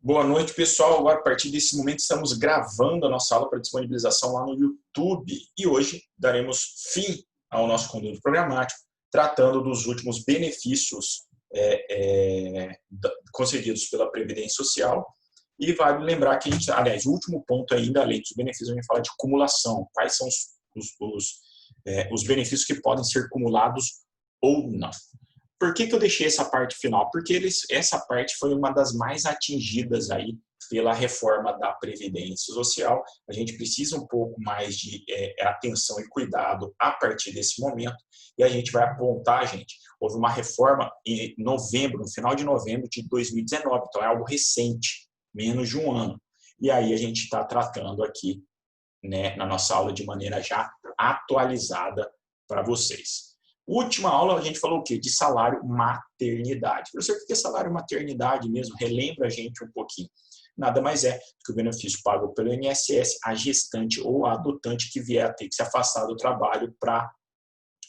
Boa noite, pessoal. Agora, a partir desse momento, estamos gravando a nossa aula para disponibilização lá no YouTube. E hoje daremos fim ao nosso conteúdo programático, tratando dos últimos benefícios concedidos pela Previdência Social. E vale lembrar que, aliás, o último ponto ainda, além dos benefícios, a gente fala de cumulação. Quais são os benefícios que podem ser cumulados ou não. Por que eu deixei essa parte final? Porque essa parte foi uma das mais atingidas aí pela reforma da Previdência Social. A gente precisa um pouco mais de atenção e cuidado a partir desse momento. E a gente vai apontar, gente, houve uma reforma em novembro, no final de novembro de 2019. Então, é algo recente, menos de um ano. E aí a gente está tratando aqui, né, na nossa aula de maneira já atualizada para vocês. Última aula, a gente falou o quê? De salário maternidade. Professor, o que é salário maternidade mesmo? Relembra a gente um pouquinho. Nada mais é que o benefício pago pelo INSS a gestante ou a adotante que vier a ter que se afastar do trabalho para,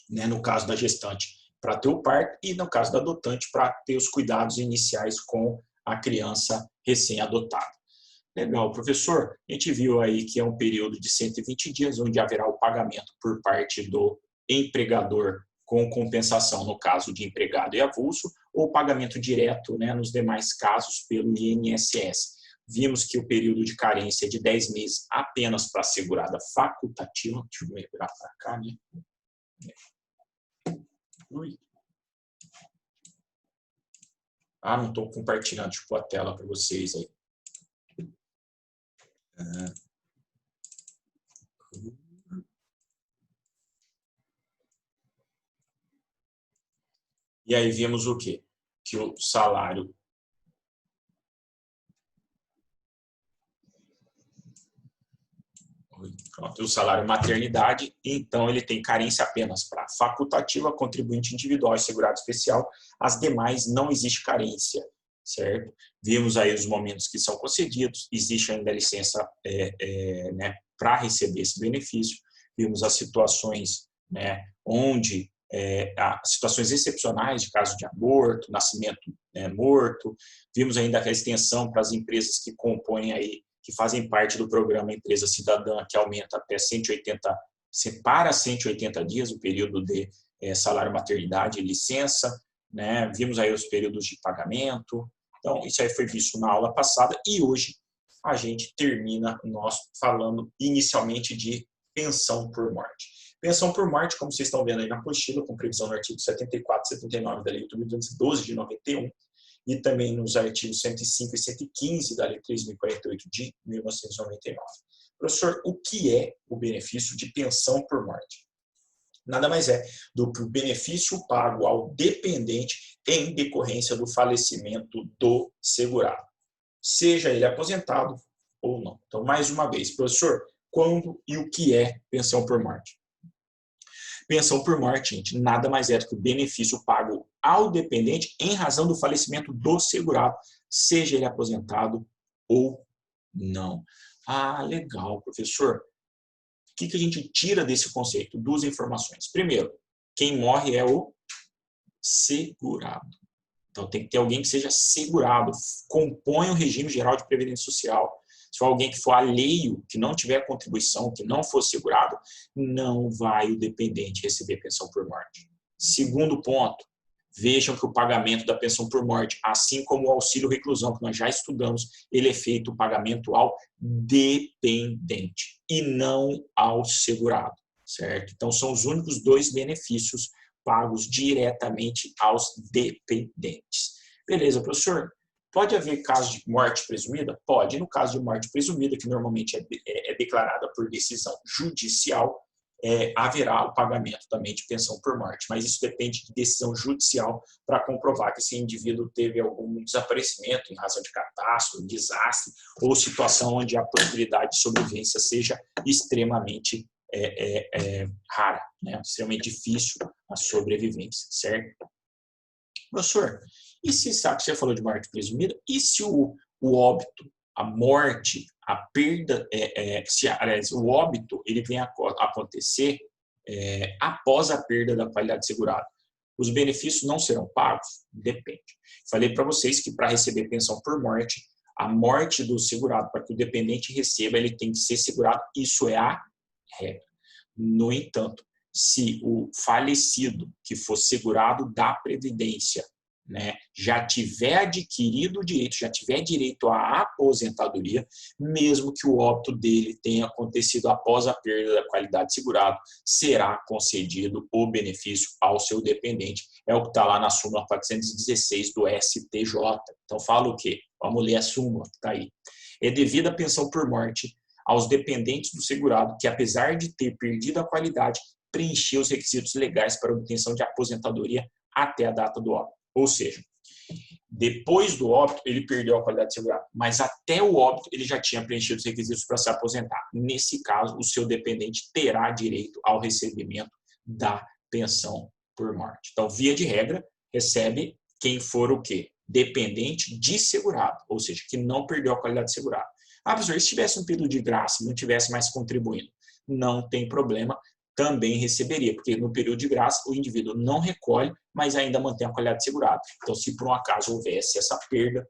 né, no caso da gestante, para ter o parto e no caso da adotante para ter os cuidados iniciais com a criança recém-adotada. Legal, professor. A gente viu aí que é um período de 120 dias, onde haverá o pagamento por parte do empregador com compensação no caso de empregado e avulso, ou pagamento direto, né, nos demais casos pelo INSS. Vimos que o período de carência é de 10 meses apenas para a segurada facultativa. Deixa eu virar para cá, né? Ui. Ah, não estou compartilhando, deixa eu pôr a tela para vocês aí. E aí vimos o quê? Que o salário maternidade, então ele tem carência apenas para facultativa, contribuinte individual e segurado especial. As demais não existe carência, certo? Vimos aí os momentos que são concedidos, existe ainda a licença né, para receber esse benefício. Vimos as situações, né, onde situações excepcionais de caso de aborto, nascimento morto. Vimos ainda a extensão para as empresas que compõem aí, que fazem parte do programa Empresa Cidadã, que aumenta até 180 dias o período de salário maternidade e licença, né? Vimos aí os períodos de pagamento. Então, isso aí foi visto na aula passada e hoje a gente termina nós falando inicialmente de pensão por morte. Pensão por morte, como vocês estão vendo aí na apostila, com previsão no artigo 74 e 79 da Lei 8.212 de 91, e também nos artigos 105 e 115 da Lei 3.048 de 1999. Professor, o que é o benefício de pensão por morte? Nada mais é do que o benefício pago ao dependente em decorrência do falecimento do segurado, seja ele aposentado ou não. Então, mais uma vez, professor, quando e o que é pensão por morte? Pensão por morte, gente, nada mais é do que o benefício pago ao dependente em razão do falecimento do segurado, seja ele aposentado ou não. Ah, legal, professor. O que a gente tira desse conceito? Duas informações. Primeiro, quem morre é o segurado. Então, tem que ter alguém que seja segurado, compõe o regime geral de previdência social. Se for alguém que for alheio, que não tiver contribuição, que não for segurado, não vai o dependente receber pensão por morte. Segundo ponto, vejam que o pagamento da pensão por morte, assim como o auxílio reclusão, que nós já estudamos, ele é feito o pagamento ao dependente e não ao segurado, certo? Então, são os únicos dois benefícios pagos diretamente aos dependentes. Beleza, professor? Pode haver caso de morte presumida? Pode. No caso de morte presumida, que normalmente é declarada por decisão judicial, haverá o pagamento também de pensão por morte. Mas isso depende de decisão judicial para comprovar que esse indivíduo teve algum desaparecimento em razão de catástrofe, desastre ou situação onde a possibilidade de sobrevivência seja extremamente rara, né? Extremamente difícil a sobrevivência, certo? Professor, e se sabe que você falou de morte presumida, e se o óbito, a morte, a perda, aliás, o óbito ele vem a acontecer após a perda da qualidade segurada? Os benefícios não serão pagos? Depende. Falei para vocês que para receber pensão por morte, A morte do segurado, para que o dependente receba, ele tem que ser segurado. Isso é a regra. No entanto, se o falecido que for segurado da Previdência, né, já tiver adquirido o direito, já tiver direito à aposentadoria, mesmo que o óbito dele tenha acontecido após a perda da qualidade de segurado, será concedido o benefício ao seu dependente. É o que está lá na súmula 416 do STJ. Então fala o quê? Vamos ler a súmula que está aí. É devida a pensão por morte aos dependentes do segurado que, apesar de ter perdido a qualidade, preencheu os requisitos legais para obtenção de aposentadoria até a data do óbito. Ou seja, depois do óbito, ele perdeu a qualidade de segurado, mas até o óbito ele já tinha preenchido os requisitos para se aposentar. Nesse caso, o seu dependente terá direito ao recebimento da pensão por morte. Então, via de regra, recebe quem for o quê? Dependente de segurado, ou seja, que não perdeu a qualidade de segurado. Ah, professor, se tivesse um período de graça, não tivesse mais contribuindo, não tem problema, também receberia, porque no período de graça o indivíduo não recolhe, mas ainda mantém a qualidade de segurado. Então, se por um acaso houvesse essa perda,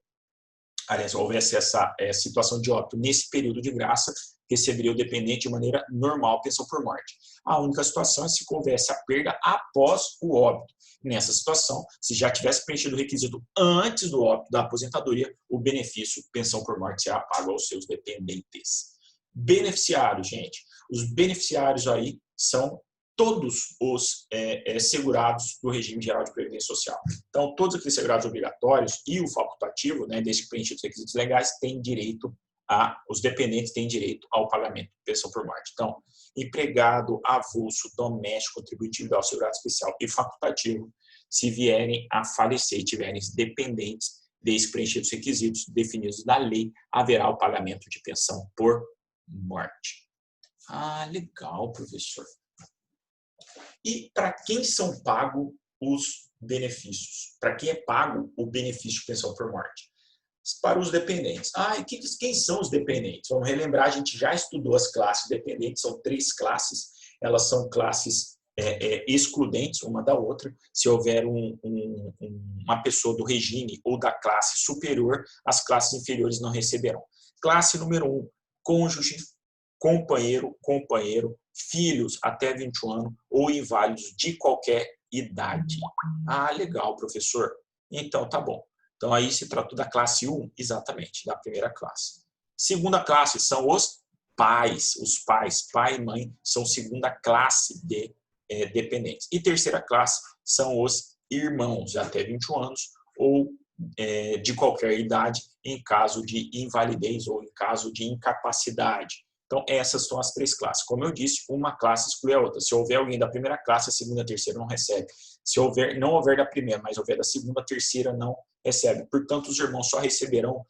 aliás, houvesse essa situação de óbito nesse período de graça, receberia o dependente de maneira normal, pensão por morte. A única situação é se houvesse a perda após o óbito. Nessa situação, se já tivesse preenchido o requisito antes do óbito da aposentadoria, o benefício pensão por morte será pago aos seus dependentes. Beneficiários, gente. Os beneficiários aí são todos os segurados do regime geral de previdência social. Então, todos aqueles segurados obrigatórios e o facultativo, né, desde que preenchidos os requisitos legais, têm direito os dependentes têm direito ao pagamento de pensão por morte. Então, empregado, avulso, doméstico, contributivo individual, segurado especial e facultativo, se vierem a falecer e tiverem dependentes, desde que preenchidos os requisitos definidos na lei, haverá o pagamento de pensão por morte. Ah, legal, professor. E para quem são pagos os benefícios? Para quem é pago o benefício de pensão por morte? Para os dependentes. Ah, e quem são os dependentes? Vamos relembrar, a gente já estudou as classes dependentes, são 3 classes, elas são classes excludentes uma da outra. Se houver uma pessoa do regime ou da classe superior, as classes inferiores não receberão. Classe número 1, cônjuge, companheiro, filhos até 21 anos ou inválidos de qualquer idade. Ah, legal, professor. Então, tá bom. Então, aí se tratou da classe 1, exatamente, da primeira classe. Segunda classe são os pais. Os pais, pai e mãe, são segunda classe de dependentes. E terceira classe são os irmãos, até 21 anos ou de qualquer idade, em caso de invalidez ou em caso de incapacidade. Então, essas são as 3 classes. Como eu disse, uma classe exclui a outra. Se houver alguém da primeira classe, a segunda e a terceira não recebe. Se não houver da primeira, mas houver da segunda, a terceira não recebe. Portanto, os irmãos só receberão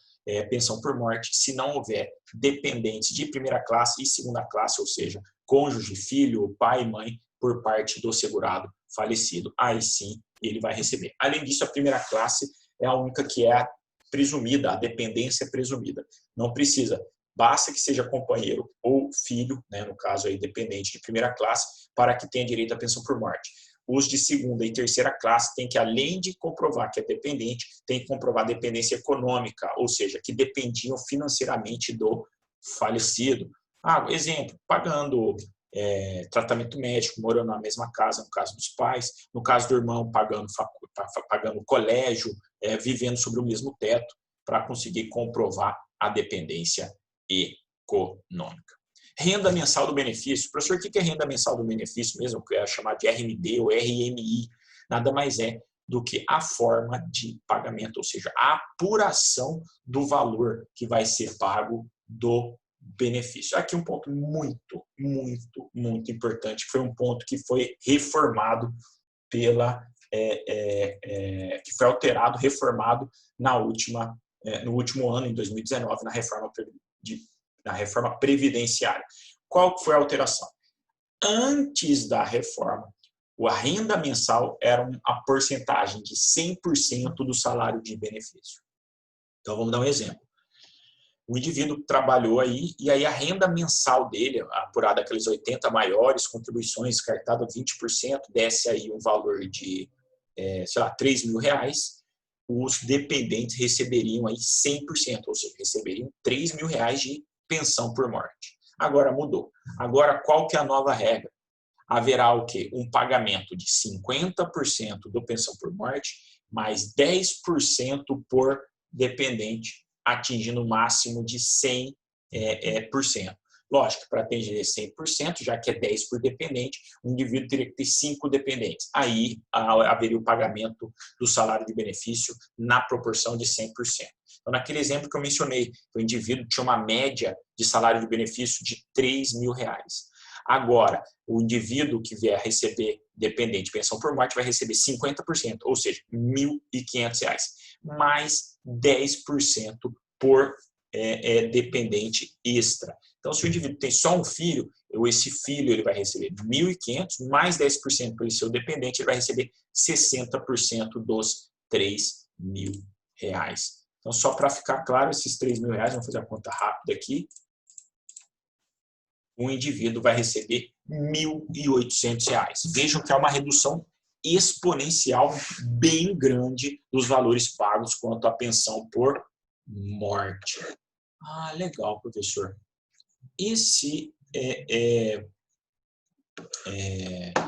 pensão por morte se não houver dependentes de primeira classe e segunda classe, ou seja, cônjuge, filho, pai e mãe, por parte do segurado falecido. Aí sim, ele vai receber. Além disso, a primeira classe é a única que é presumida, a dependência é presumida. Não precisa. Basta que seja companheiro ou filho, né, no caso aí dependente de primeira classe, para que tenha direito à pensão por morte. Os de segunda e terceira classe têm que, além de comprovar que é dependente, tem que comprovar dependência econômica, ou seja, que dependiam financeiramente do falecido. Exemplo, pagando tratamento médico, morando na mesma casa, no caso dos pais, no caso do irmão, pagando colégio, vivendo sobre o mesmo teto, para conseguir comprovar a dependência econômica. Renda mensal do benefício. Professor, o que é renda mensal do benefício mesmo? Que é chamado de RMB ou RMI. Nada mais é do que a forma de pagamento, ou seja, a apuração do valor que vai ser pago do benefício. Aqui um ponto muito, muito, muito importante, que foi um ponto que foi reformado que foi alterado, reformado no último ano, em 2019, na reforma previdenciária. Qual foi a alteração? Antes da reforma, a renda mensal era a porcentagem de 100% do salário de benefício. Então, vamos dar um exemplo. O indivíduo trabalhou aí, e aí a renda mensal dele, apurada aqueles 80 maiores, contribuições descartada 20%, desce aí um valor de, sei lá, R$3.000, os dependentes receberiam aí 100%, ou seja, receberiam R$3.000 de pensão por morte. Agora mudou. Agora, qual que é a nova regra? Haverá o quê? Um pagamento de 50% do pensão por morte, mais 10% por dependente, atingindo o máximo de 100%. Lógico que para atingir 100%, já que é 10 por dependente, o indivíduo teria que ter 5 dependentes. Aí haveria o pagamento do salário de benefício na proporção de 100%. Então, naquele exemplo que eu mencionei, o indivíduo tinha uma média de salário de benefício de R$3.000. Agora, o indivíduo que vier receber dependente pensão por morte vai receber 50%, ou seja, R$1.500, mais 10% por dependente extra. Então, se o indivíduo tem só um filho, esse filho ele vai receber 1.500, mais 10% pelo seu dependente, ele vai receber 60% dos R$3.000. Então, só para ficar claro, esses R$3.000, vamos fazer a conta rápida aqui, o indivíduo vai receber R$1.800. Vejam que é uma redução exponencial bem grande dos valores pagos quanto à pensão por morte. Ah, legal, professor. E se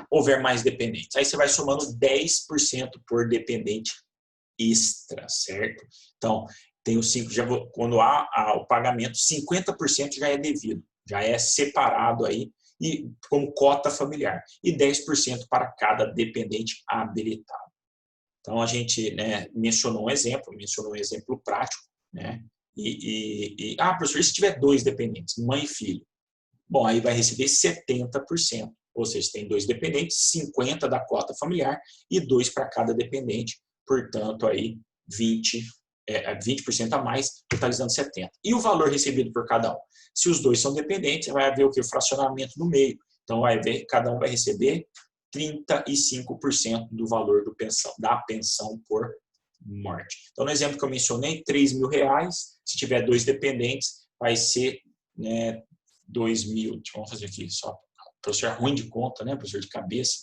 houver mais dependentes? Aí você vai somando 10% por dependente extra, certo? Então, tem os 5, quando há o pagamento, 50% já é devido, já é separado aí e como cota familiar, e 10% para cada dependente habilitado. Então, a gente mencionou um exemplo prático, né? Professor, e se tiver 2 dependentes, mãe e filho? Bom, aí vai receber 70%, ou seja, tem 2 dependentes, 50% da cota familiar e 2 para cada dependente, portanto, aí 20% a mais, totalizando 70%. E o valor recebido por cada um? Se os 2 são dependentes, vai haver o que? O fracionamento no meio. Então, cada um vai receber 35% do valor da pensão por morte. Então, no exemplo que eu mencionei, R$3.000, se tiver 2 dependentes, vai ser 2.000. Vamos fazer aqui só. Professor é ruim de conta, né? Professor de cabeça.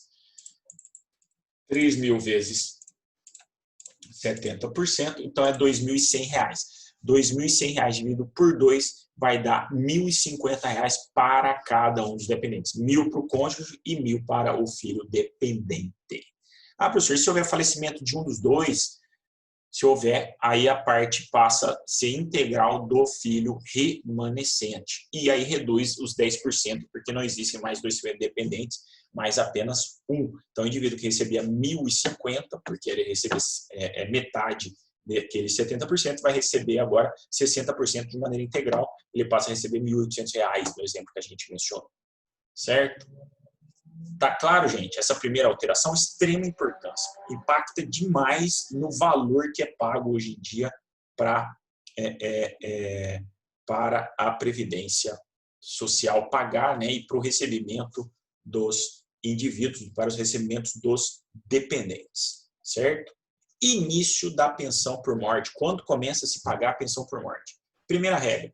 3.000 vezes 70%, então é R$2.100. R$2.100 dividido por 2 vai dar R$1.050 para cada um dos dependentes. 1.000 para o cônjuge e 1.000 para o filho dependente. Professor, se houver falecimento de um dos dois, se houver, aí a parte passa a ser integral do filho remanescente. E aí reduz os 10%, porque não existem mais 2 dependentes, mas apenas um. Então, o indivíduo que recebia 1.050, porque ele recebia metade daqueles 70%, vai receber agora 60% de maneira integral. Ele passa a receber R$1.800, no exemplo que a gente mencionou. Certo? Tá claro, gente? Essa primeira alteração é de extrema importância. Impacta demais no valor que é pago hoje em dia para a Previdência Social pagar, né, e para o recebimento dos indivíduos, para os recebimentos dos dependentes. Certo? Início da pensão por morte. Quando começa a se pagar a pensão por morte? Primeira regra.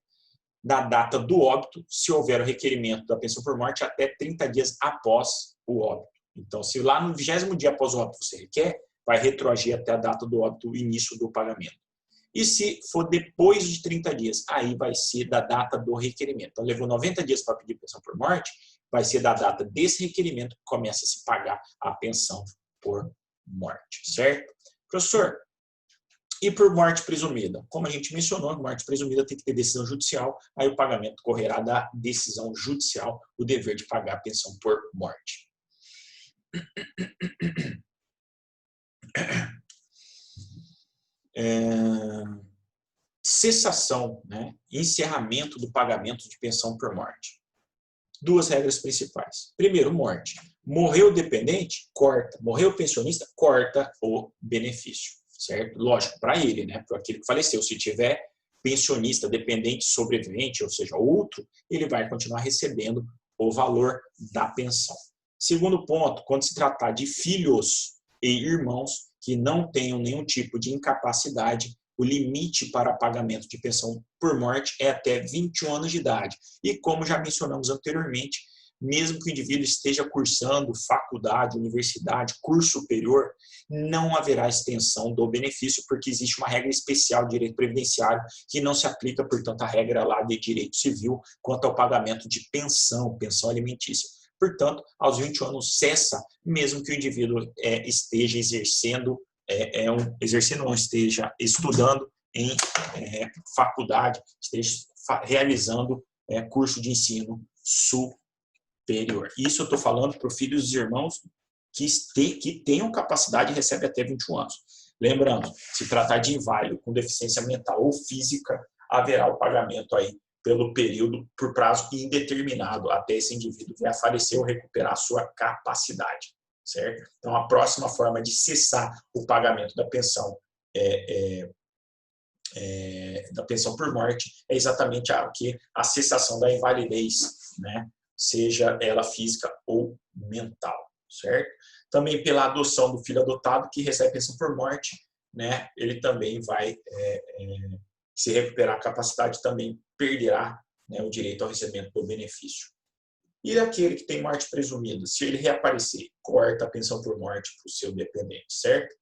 Da data do óbito, se houver o requerimento da pensão por morte, até 30 dias após o óbito. Então, se lá no 20º dia após o óbito você requer, vai retroagir até a data do óbito, o início do pagamento. E se for depois de 30 dias, aí vai ser da data do requerimento. Então, levou 90 dias para pedir pensão por morte, vai ser da data desse requerimento que começa a se pagar a pensão por morte, certo? Professor, e por morte presumida? Como a gente mencionou, morte presumida tem que ter decisão judicial, aí o pagamento correrá da decisão judicial, o dever de pagar a pensão por morte. Cessação, né? Encerramento do pagamento de pensão por morte. 2 regras principais. Primeiro, morte. Morreu o dependente? Corta. Morreu o pensionista? Corta o benefício. Certo? Lógico, para ele, né? Para aquele que faleceu. Se tiver pensionista, dependente, sobrevivente, ou seja, outro, ele vai continuar recebendo o valor da pensão. Segundo ponto, quando se tratar de filhos e irmãos que não tenham nenhum tipo de incapacidade, o limite para pagamento de pensão por morte é até 21 anos de idade. E como já mencionamos anteriormente, mesmo que o indivíduo esteja cursando faculdade, universidade, curso superior, não haverá extensão do benefício, porque existe uma regra especial de direito previdenciário que não se aplica, portanto, a regra lá de direito civil quanto ao pagamento de pensão alimentícia. Portanto, aos 21 anos cessa, mesmo que o indivíduo esteja exercendo, não esteja estudando em faculdade, esteja realizando curso de ensino superior. Isso eu estou falando para os filhos dos irmãos que tenham capacidade e recebem até 21 anos. Lembrando, se tratar de inválido com deficiência mental ou física, haverá o pagamento aí pelo período, por prazo indeterminado, até esse indivíduo vir a falecer ou recuperar a sua capacidade, certo? Então, a próxima forma de cessar o pagamento da pensão por morte é exatamente a cessação da invalidez, né? Seja ela física ou mental, certo? Também pela adoção do filho adotado que recebe pensão por morte, né? Ele também vai se recuperar a capacidade, também perderá, né, o direito ao recebimento do benefício. E aquele que tem morte presumida, se ele reaparecer, corta a pensão por morte para o seu dependente, certo?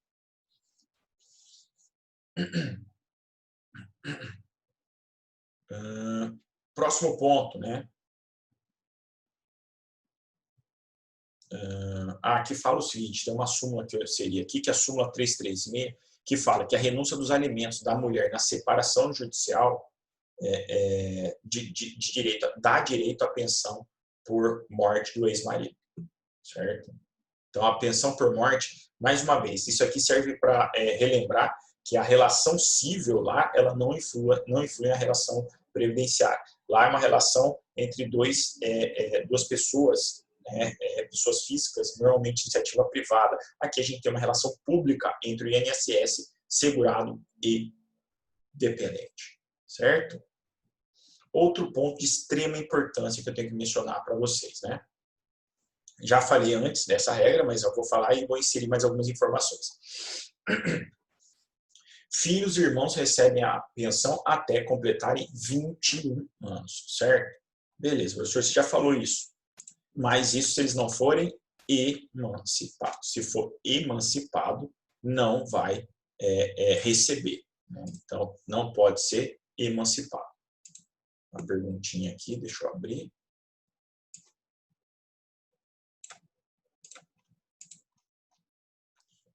Próximo ponto, né? Aqui fala o seguinte, tem uma súmula que seria aqui, que é a súmula 336, que fala que a renúncia dos alimentos da mulher na separação judicial dá direito à pensão por morte do ex-marido, certo? Então, a pensão por morte, mais uma vez, isso aqui serve para relembrar que a relação civil lá, ela não influi na relação previdenciária. Lá é uma relação entre duas pessoas, né, pessoas físicas, normalmente iniciativa privada. Aqui a gente tem uma relação pública entre o INSS, segurado e dependente, certo? Outro ponto de extrema importância que eu tenho que mencionar para vocês, né? Já falei antes dessa regra, mas eu vou falar e vou inserir mais algumas informações. Filhos e irmãos recebem a pensão até completarem 21 anos, certo? Beleza, professor, você já falou isso. Mas isso se eles não forem emancipados. Se for emancipado, não vai receber, né? Então, não pode ser emancipado. Uma perguntinha aqui, deixa eu abrir.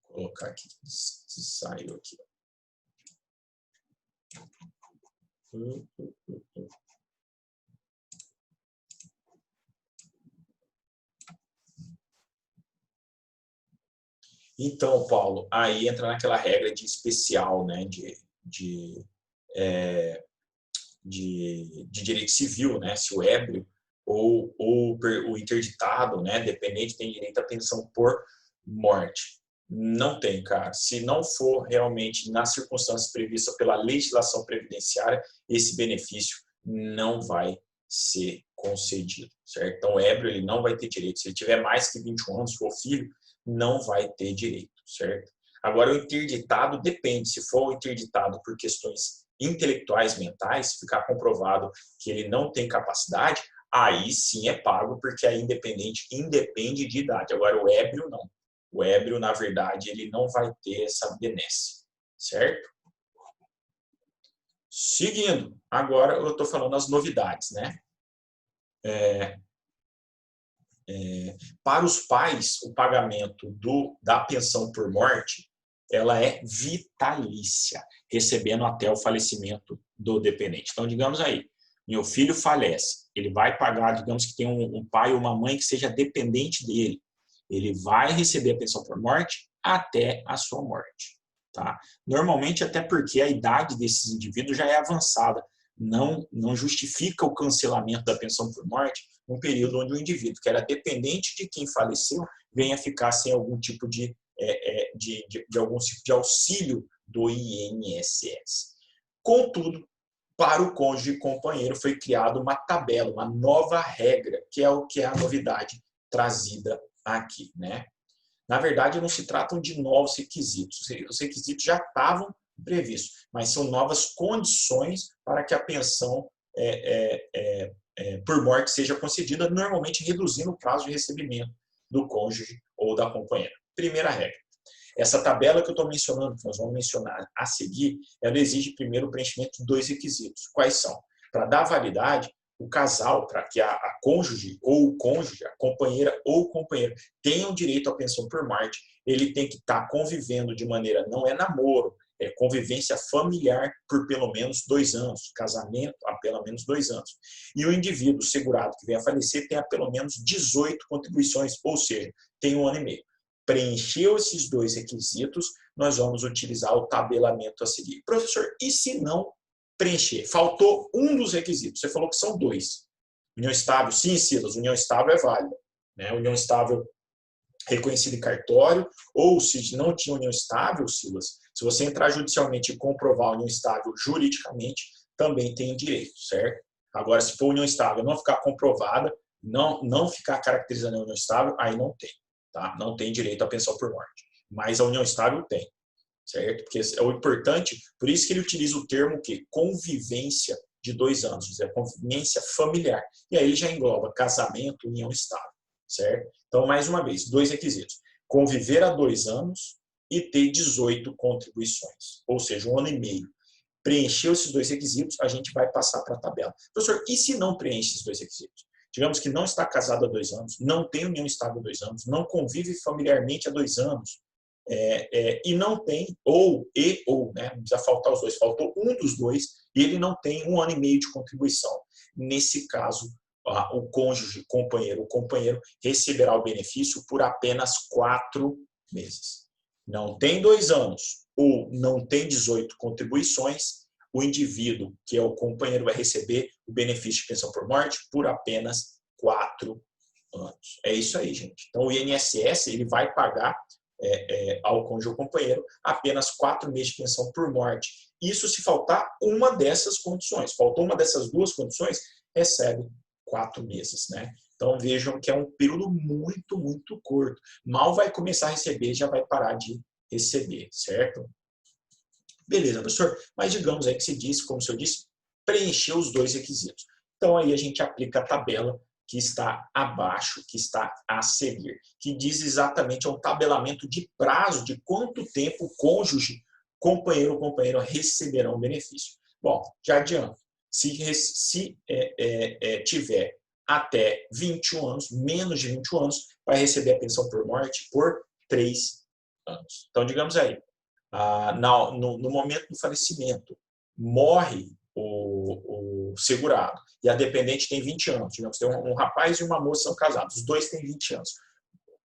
Vou colocar aqui, saiu aqui. Então, Paulo, aí entra naquela regra de especial, né, de direito civil, né, se o ébrio ou o interditado, né, dependente, tem direito à pensão por morte. Não tem, cara. Se não for realmente nas circunstâncias previstas pela legislação previdenciária, esse benefício não vai ser concedido, certo? Então, o ébrio ele não vai ter direito. Se ele tiver mais que 21 anos, for filho, não vai ter direito, certo? Agora, o interditado depende. Se for o interditado por questões intelectuais, mentais, ficar comprovado que ele não tem capacidade, aí sim é pago, porque é independe de idade. Agora, o ébrio não. O ébrio, na verdade, ele não vai ter essa benesse, certo? Seguindo, agora eu estou falando as novidades, né? Para os pais, o pagamento da pensão por morte, ela é vitalícia, recebendo até o falecimento do dependente. Então, digamos aí, meu filho falece, ele vai pagar, digamos que tem um pai ou uma mãe que seja dependente dele, ele vai receber a pensão por morte até a sua morte, tá? Normalmente, até porque a idade desses indivíduos já é avançada, não justifica o cancelamento da pensão por morte num período onde o indivíduo, que era dependente de quem faleceu, venha ficar sem algum tipo de algum tipo de auxílio do INSS. Contudo, para o cônjuge e companheiro foi criada uma tabela, uma nova regra, que é a novidade trazida aqui, né? Na verdade, não se tratam de novos requisitos. Os requisitos já estavam previstos, mas são novas condições para que a pensão por morte seja concedida, normalmente reduzindo o prazo de recebimento do cônjuge ou da companheira. Primeira regra. Essa tabela que eu estou mencionando, que nós vamos mencionar a seguir, ela exige primeiro o preenchimento de 2 requisitos. Quais são? Para dar validade, o casal, para que a cônjuge ou o cônjuge, a companheira ou o companheiro tenham direito à pensão por morte, ele tem que estar convivendo de maneira, não é namoro, é convivência familiar por pelo menos 2 anos, casamento há pelo menos 2 anos. E o indivíduo segurado que vem a falecer tem pelo menos 18 contribuições, ou seja, tem 1 ano e meio. Preencheu esses 2 requisitos, nós vamos utilizar o tabelamento a seguir. Professor, e se não preencher? Faltou um dos requisitos. Você falou que são 2. União estável, sim, Silas, união estável é válida. Né? União estável reconhecida em cartório, ou se não tinha união estável, Silas, se você entrar judicialmente e comprovar a união estável juridicamente, também tem direito, certo? Agora, se for união estável não ficar comprovada, não ficar caracterizando a união estável, aí não tem. Tá? Não tem direito à pensão por morte. Mas a união estável tem, certo? Porque é o importante, por isso que ele utiliza o termo que convivência de 2 anos, é convivência familiar. E aí ele já engloba casamento, união estável, certo? Então, mais uma vez, 2 requisitos. Conviver há 2 anos e ter 18 contribuições, ou seja, 1 ano e meio. Preencheu esses 2 requisitos, a gente vai passar para a tabela. Professor, e se não preenche esses 2 requisitos? Digamos que não está casado há 2 anos, não tem união estável há 2 anos, não convive familiarmente há 2 anos, e não tem, ou, né? Não precisa faltar os 2, faltou um dos 2, e ele não tem 1 ano e meio de contribuição. Nesse caso, o cônjuge, o companheiro receberá o benefício por apenas 4 meses. Não tem 2 anos, ou não tem 18 contribuições, o indivíduo, que é o companheiro, vai receber o benefício de pensão por morte por apenas 4 anos. É isso aí, gente. Então, o INSS ele vai pagar ao cônjuge ou companheiro apenas 4 meses de pensão por morte. Isso se faltar uma dessas condições. Faltou uma dessas 2 condições, recebe 4 meses, né? Então, vejam que é um período muito, muito curto. Mal vai começar a receber, já vai parar de receber, certo? Beleza, professor, mas digamos aí que se disse, como o senhor disse, preencheu os 2 requisitos. Então, aí a gente aplica a tabela que está abaixo, que está a seguir, que diz exatamente um tabelamento de prazo, de quanto tempo o cônjuge, companheiro ou companheira receberão o benefício. Bom, já adianto, se tiver até 21 anos, menos de 21 anos, vai receber a pensão por morte por 3 anos. Então, digamos aí, no momento do falecimento, morre o segurado e a dependente tem 20 anos. Digamos, tem um rapaz e uma moça são casados, os 2 têm 20 anos.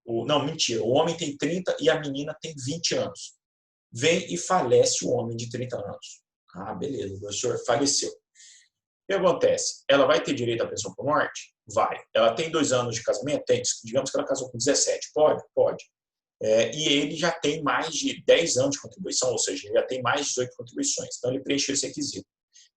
Não, mentira, o homem tem 30 e a menina tem 20 anos. Vem e falece o homem de 30 anos. Ah, beleza, o professor faleceu. O que acontece? Ela vai ter direito à pensão por morte? Vai. Ela tem 2 anos de casamento? Tem. Digamos que ela casou com 17. Pode? Pode. E ele já tem mais de 10 anos de contribuição, ou seja, ele já tem mais de 18 contribuições. Então, ele preencheu esse requisito.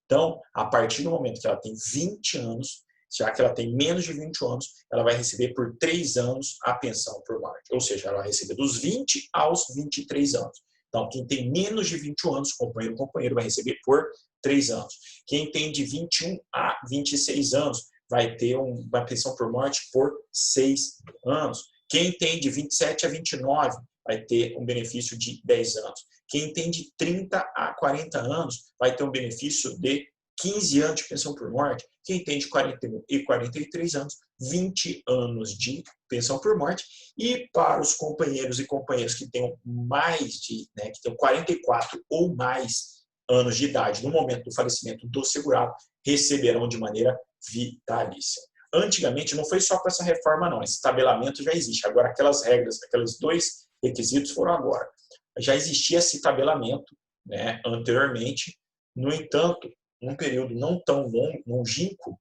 Então, a partir do momento que ela tem 20 anos, já que ela tem menos de 20 anos, ela vai receber por 3 anos a pensão por morte. Ou seja, ela vai receber dos 20 aos 23 anos. Então, quem tem menos de 21 anos, companheiro vai receber por 3 anos. Quem tem de 21 a 26 anos vai ter uma pensão por morte por 6 anos. Quem tem de 27 a 29 vai ter um benefício de 10 anos. Quem tem de 30 a 40 anos vai ter um benefício de 15 anos de pensão por morte. Quem tem de 41 e 43 anos, 20 anos de pensão por morte. E para os companheiros e companheiras que tenham mais de, que tenham 44 ou mais anos de idade no momento do falecimento do segurado, receberão de maneira vitalícia. Antigamente não foi só com essa reforma não, esse tabelamento já existe. Agora aquelas regras, aqueles 2 requisitos foram agora. Já existia esse tabelamento, né, anteriormente. No entanto, num período não tão longínquo,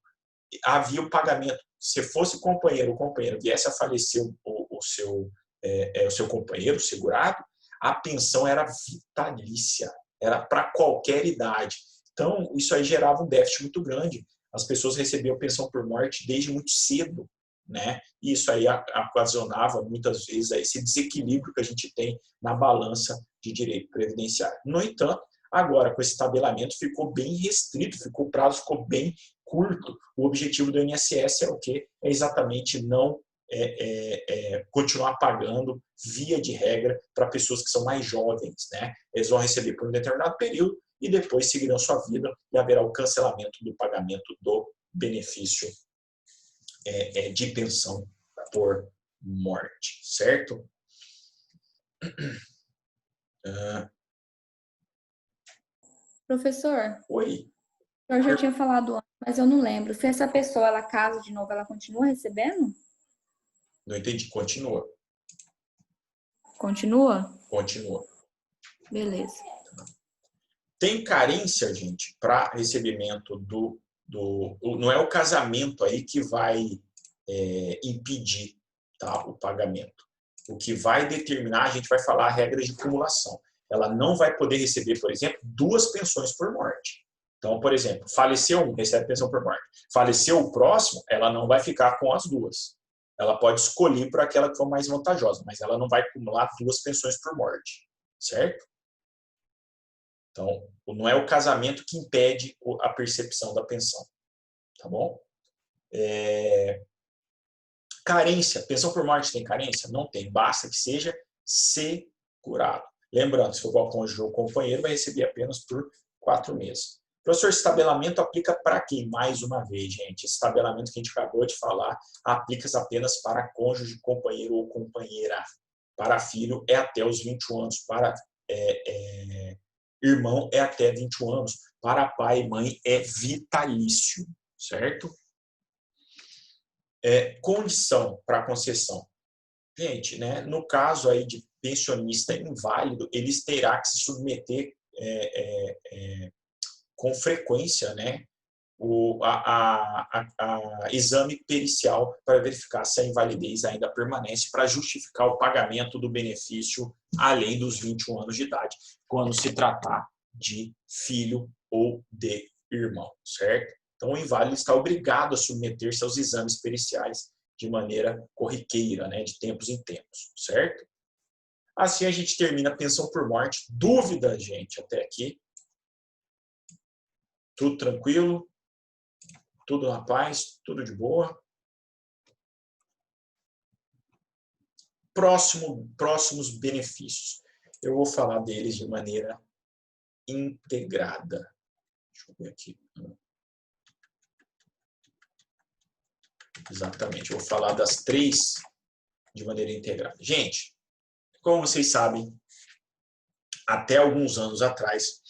havia o pagamento. Se fosse companheiro ou companheira viesse a falecer o seu companheiro, o segurado, a pensão era vitalícia, era para qualquer idade. Então, isso aí gerava um déficit muito grande. As pessoas recebiam pensão por morte desde muito cedo, né? E isso aí ocasionava muitas vezes esse desequilíbrio que a gente tem na balança de direito previdenciário. No entanto, agora com esse tabelamento ficou bem restrito, o prazo ficou bem curto, o objetivo do INSS é o quê? É exatamente não continuar pagando, via de regra, para pessoas que são mais jovens, né? Eles vão receber por um determinado período e depois seguirão sua vida e haverá o cancelamento do pagamento do benefício de pensão por morte, certo? Professor, Oi, eu já tinha falado antes, mas eu não lembro. Se essa pessoa ela casa de novo, ela continua recebendo? não entendi, continua. Continua? Continua. Beleza. Tem carência, gente, para recebimento não é o casamento aí que vai impedir, tá, o pagamento. O que vai determinar, a gente vai falar a regra de cumulação. Ela não vai poder receber, por exemplo, 2 pensões por morte. Então, por exemplo, faleceu um, recebe pensão por morte. Faleceu o próximo, ela não vai ficar com as 2. Ela pode escolher por aquela que for mais vantajosa, mas ela não vai acumular 2 pensões por morte, certo? Então, não é o casamento que impede a percepção da pensão, tá bom? Carência, pensão por morte tem carência? Não tem, basta que seja segurado. Lembrando, se for com o cônjuge ou companheiro, vai receber apenas por 4 meses. Professor, esse tabelamento aplica para quem? Mais uma vez, gente, esse tabelamento que a gente acabou de falar aplica-se apenas para cônjuge, companheiro ou companheira. Para filho é até os 21 anos, para irmão é até 21 anos, para pai e mãe é vitalício, certo? Condição para concessão. Gente, né, no caso aí de pensionista inválido, eles terão que se submeter com frequência, né, a exame pericial para verificar se a invalidez ainda permanece para justificar o pagamento do benefício além dos 21 anos de idade, quando se tratar de filho ou de irmão, certo? Então, o inválido está obrigado a submeter-se aos exames periciais de maneira corriqueira, né, de tempos em tempos, certo? Assim a gente termina a pensão por morte. Dúvida, gente, até aqui? Tudo tranquilo? Tudo na paz? Tudo de boa? Próximos benefícios. Eu vou falar deles de maneira integrada. Deixa eu ver aqui. Exatamente, eu vou falar das 3 de maneira integrada. Gente, como vocês sabem, até alguns anos atrás,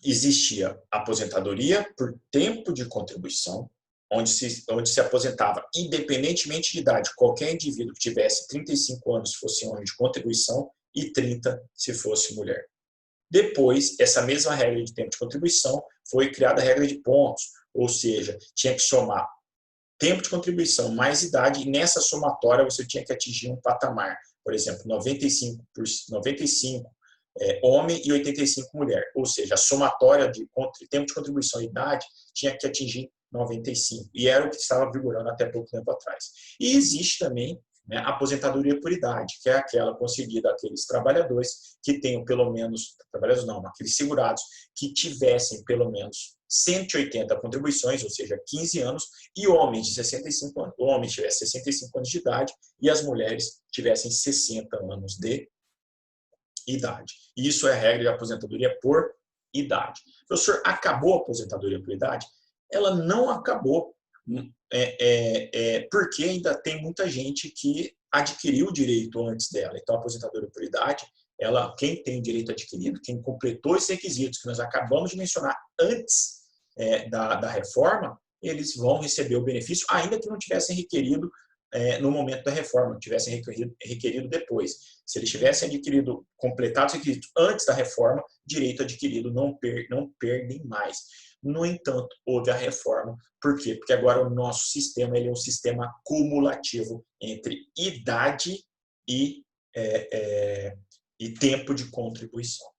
existia aposentadoria por tempo de contribuição, onde se aposentava, independentemente de idade, qualquer indivíduo que tivesse 35 anos se fosse homem de contribuição e 30 se fosse mulher. Depois, essa mesma regra de tempo de contribuição foi criada a regra de pontos, ou seja, tinha que somar tempo de contribuição mais idade, e nessa somatória você tinha que atingir um patamar, por exemplo, 95 homem e 85 mulher, ou seja, a somatória de tempo de contribuição e idade tinha que atingir 95, e era o que estava vigorando até pouco tempo atrás. E existe também, né, a aposentadoria por idade, que é aquela concedida àqueles trabalhadores que tenham pelo menos, aqueles segurados que tivessem pelo menos 180 contribuições, ou seja, 15 anos, e homens de 65 anos, o homem tivesse 65 anos de idade e as mulheres tivessem 60 anos de idade. Isso é a regra de aposentadoria por idade. Professor, acabou a aposentadoria por idade? Ela não acabou, porque ainda tem muita gente que adquiriu o direito antes dela. Então, a aposentadoria por idade, quem tem direito adquirido, quem completou esses requisitos que nós acabamos de mencionar antes da reforma, eles vão receber o benefício, ainda que não tivessem requerido no momento da reforma, tivessem requerido depois. Se eles tivessem completado os requisitos antes da reforma, direito adquirido não perdem mais. No entanto, houve a reforma. Por quê? Porque agora o nosso sistema é um sistema cumulativo entre idade e tempo de contribuição. O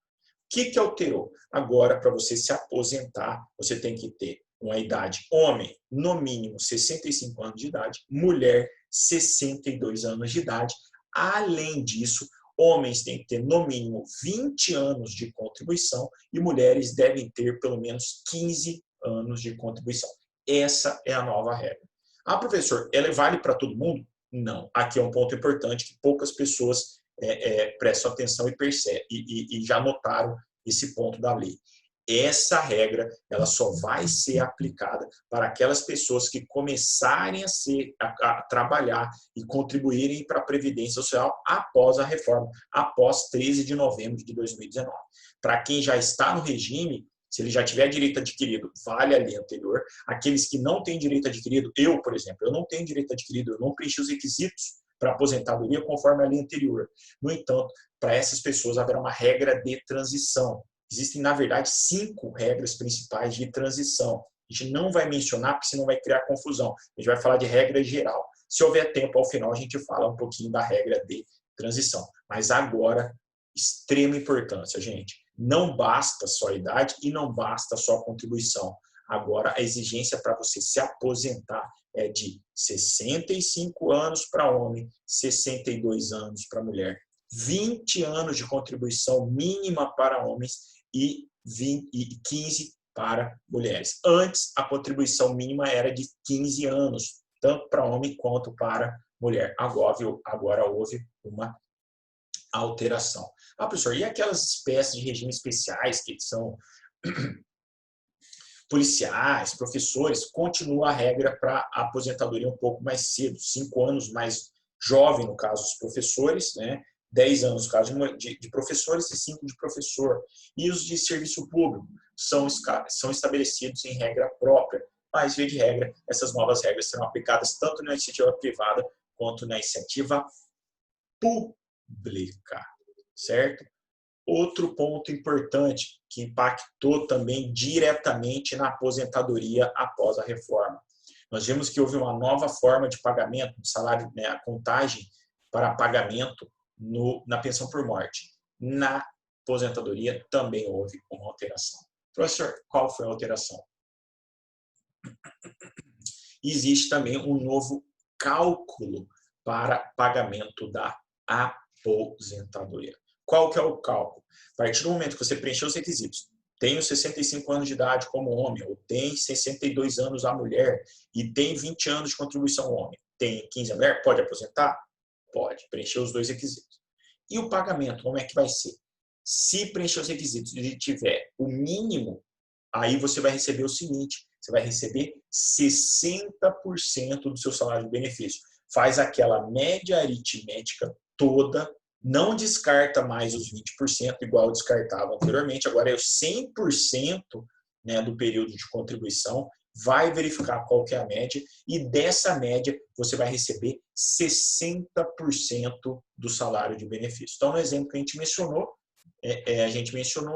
que alterou? Agora, para você se aposentar, você tem que ter uma idade, homem, no mínimo 65 anos de idade, mulher, 62 anos de idade. Além disso, homens têm que ter no mínimo 20 anos de contribuição e mulheres devem ter pelo menos 15 anos de contribuição. Essa é a nova regra. Ah, professor, ela vale para todo mundo? Não. Aqui é um ponto importante que poucas pessoas prestam atenção e percebem, e já notaram esse ponto da lei. Essa regra ela só vai ser aplicada para aquelas pessoas que começarem a trabalhar e contribuírem para a Previdência Social após a reforma, após 13 de novembro de 2019. Para quem já está no regime, se ele já tiver direito adquirido, vale a lei anterior. Aqueles que não têm direito adquirido, eu, por exemplo, eu não tenho direito adquirido, eu não preenchi os requisitos para aposentadoria conforme a lei anterior. No entanto, para essas pessoas haverá uma regra de transição. Existem, na verdade, 5 regras principais de transição. A gente não vai mencionar, porque senão vai criar confusão. A gente vai falar de regra geral. Se houver tempo, ao final, a gente fala um pouquinho da regra de transição. Mas agora, extrema importância, gente. Não basta só a idade e não basta só a contribuição. Agora, a exigência para você se aposentar é de 65 anos para homem, 62 anos para mulher, 20 anos de contribuição mínima para homens e 15 para mulheres. Antes, a contribuição mínima era de 15 anos, tanto para homem quanto para mulher. Agora houve uma alteração. Ah, professor, e aquelas espécies de regimes especiais que são policiais, professores, continua a regra para a aposentadoria um pouco mais cedo, 5 anos mais jovem, no caso dos professores, né? 10 anos no caso de professores e 5 de professor. E os de serviço público são estabelecidos em regra própria, mas, via de regra, essas novas regras serão aplicadas tanto na iniciativa privada quanto na iniciativa pública, certo? Outro ponto importante que impactou também diretamente na aposentadoria após a reforma. Nós vimos que houve uma nova forma de pagamento do salário, né, a contagem para pagamento na pensão por morte. Na aposentadoria também houve uma alteração. Professor, qual foi a alteração? Existe também um novo cálculo para pagamento da aposentadoria. Qual que é o cálculo? A partir do momento que você preencheu os requisitos, tem os 65 anos de idade como homem, ou tem 62 anos a mulher, e tem 20 anos de contribuição homem, tem 15 a mulher, pode aposentar? Pode, preencher os 2 requisitos. E o pagamento, como é que vai ser? Se preencher os requisitos e tiver o mínimo, aí você vai receber o seguinte, você vai receber 60% do seu salário de benefício. Faz aquela média aritmética toda, não descarta mais os 20%, igual descartava anteriormente, agora é o 100%, né, do período de contribuição, vai verificar qual que é a média, e dessa média você vai receber 60% do salário de benefício. Então, no exemplo que a gente mencionou,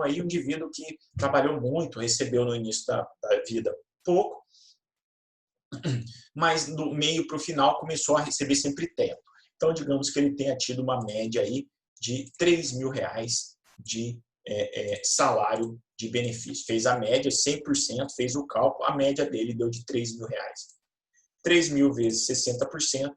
aí um indivíduo que trabalhou muito, recebeu no início da vida pouco, mas do meio para o final começou a receber sempre teto. Então, digamos que ele tenha tido uma média aí de R$3.000 de salário de benefício. Fez a média, 100%, fez o cálculo, a média dele deu de R$3.000. 3.000 vezes 60%,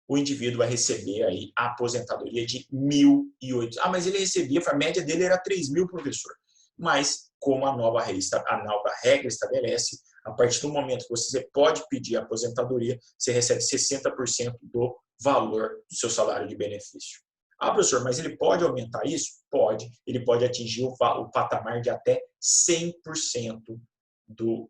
o indivíduo vai receber aí a aposentadoria de 1.800. Ah, mas ele recebia, a média dele era 3.000, professor. Mas, como a nova regra estabelece, a partir do momento que você pode pedir a aposentadoria, você recebe 60% do valor do seu salário de benefício. Ah, professor, mas ele pode aumentar isso? Pode. Ele pode atingir o patamar de até 100% do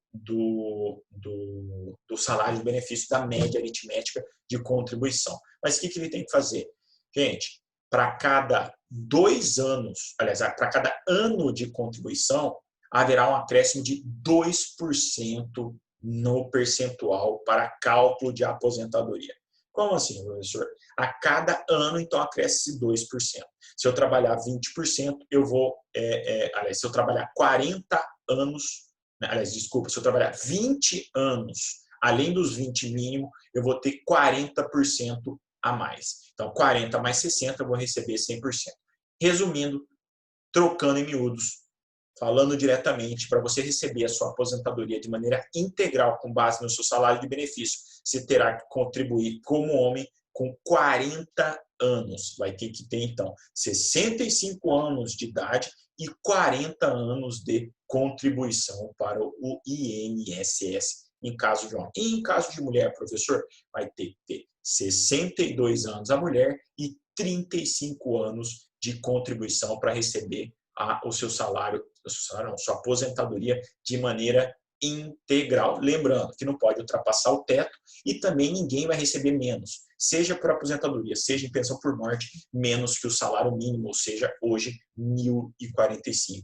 salário de benefício da média aritmética de contribuição. Mas o que ele tem que fazer? Gente, para cada 2 anos, aliás, para cada ano de contribuição, haverá um acréscimo de 2% no percentual para cálculo de aposentadoria. Como assim, professor? A cada ano, então, acresce 2%. Se eu trabalhar 20%, eu vou... aliás, se eu trabalhar 40 anos... se eu trabalhar 20 anos, além dos 20 mínimo, eu vou ter 40% a mais. Então, 40 mais 60, eu vou receber 100%. Resumindo, trocando em miúdos, falando diretamente, para você receber a sua aposentadoria de maneira integral, com base no seu salário de benefício, você terá que contribuir como homem com 40 anos. Vai ter que ter, então, 65 anos de idade e 40 anos de contribuição para o INSS, em caso de homem. E em caso de mulher, professor, vai ter que ter 62 anos a mulher e 35 anos de contribuição para receber o seu salário, não, sua aposentadoria de maneira integral. Lembrando que não pode ultrapassar o teto e também ninguém vai receber menos, seja por aposentadoria, seja em pensão por morte, menos que o salário mínimo, ou seja, hoje R$ 1.045.